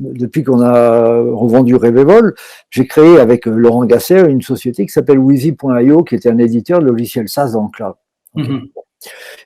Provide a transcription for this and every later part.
depuis qu'on a revendu Revevol, j'ai créé avec Laurent Gasser une société qui s'appelle Wheezy.io, qui était un éditeur de logiciels SaaS dans le cloud. Okay.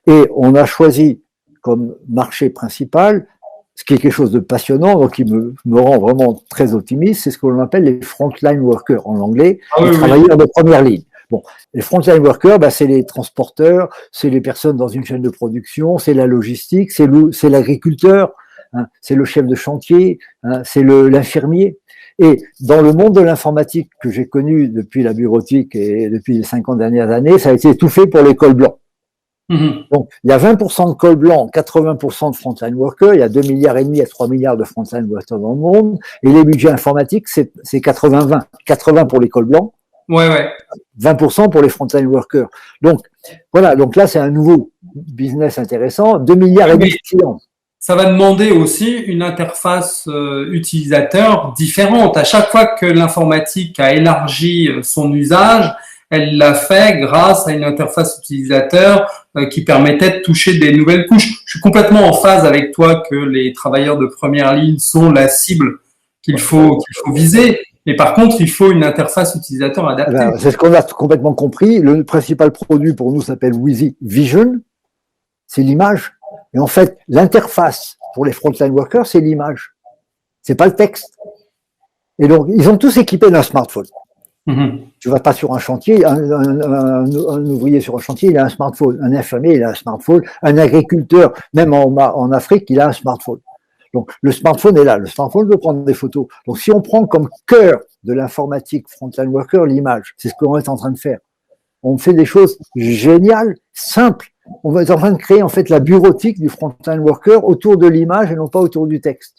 Et on a choisi comme marché principal, ce qui est quelque chose de passionnant, donc qui me rend vraiment très optimiste, c'est ce que l'on appelle les frontline workers en anglais, les travailleurs de première ligne. Bon, les frontline workers, c'est les transporteurs, c'est les personnes dans une chaîne de production, c'est la logistique, c'est l'agriculteur, hein, c'est le chef de chantier, hein, c'est l'infirmier. Et dans le monde de l'informatique que j'ai connu depuis la bureautique et depuis les 50 dernières années, ça a été tout fait pour les cols blancs. Donc, il y a 20% de cols blancs, 80% de frontline workers, il y a 2,5 milliards à 3 milliards de frontline workers dans le monde, et les budgets informatiques, c'est 80-20. 80 pour les cols blancs, 20% pour les frontline workers. Donc, voilà, donc là, c'est un nouveau business intéressant, 2,5 milliards de clients. Ça va demander aussi une interface utilisateur différente. À chaque fois que l'informatique a élargi son usage, elle l'a fait grâce à une interface utilisateur qui permettait de toucher des nouvelles couches. Je suis complètement en phase avec toi que les travailleurs de première ligne sont la cible qu'il faut viser. Mais par contre, il faut une interface utilisateur adaptée. C'est ce qu'on a complètement compris. Le principal produit pour nous s'appelle Wheezy Vision. C'est l'image. Et en fait, l'interface pour les frontline workers, c'est l'image. C'est pas le texte. Et donc, ils ont tous équipé d'un smartphone. Tu vas pas sur un chantier, un ouvrier sur un chantier, il a un smartphone. Un infirmier, il a un smartphone. Un agriculteur, même en Afrique, il a un smartphone. Donc, le smartphone est là. Le smartphone peut prendre des photos. Donc, si on prend comme cœur de l'informatique frontline worker l'image, c'est ce qu'on est en train de faire. On fait des choses géniales, simples. On est en train de créer en fait la bureautique du frontline worker autour de l'image et non pas autour du texte.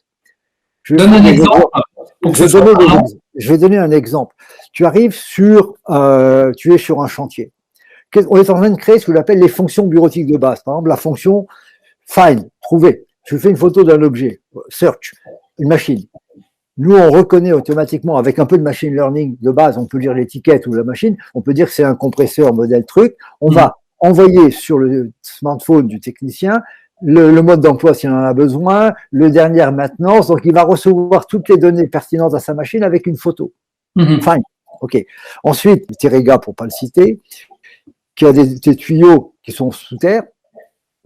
Je vais donner un exemple. Tu arrives tu es sur un chantier. On est en train de créer ce qu'on appelle les fonctions bureautiques de base. Par exemple, la fonction find, trouver. Je fais une photo d'un objet, search, une machine. Nous, on reconnaît automatiquement, avec un peu de machine learning de base, on peut lire l'étiquette ou la machine, on peut dire que c'est un compresseur modèle truc. On va envoyer sur le smartphone du technicien le mode d'emploi s'il en a besoin, le dernière maintenance, donc il va recevoir toutes les données pertinentes à sa machine avec une photo. Fine, ok. Ensuite, Terega, pour pas le citer, qui a des tuyaux qui sont sous terre,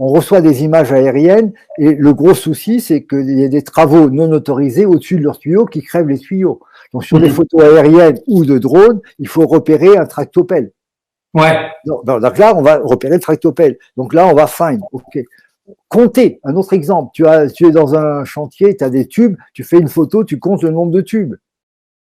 on reçoit des images aériennes et le gros souci, c'est qu'il y a des travaux non autorisés au-dessus de leurs tuyaux qui crèvent les tuyaux. Donc sur les photos aériennes ou de drones, il faut repérer un tractopelle. Donc là, on va repérer le tractopelle. Donc là, on va find. Ok. Compter, un autre exemple. Tu es dans un chantier, tu as des tubes, tu fais une photo, tu comptes le nombre de tubes.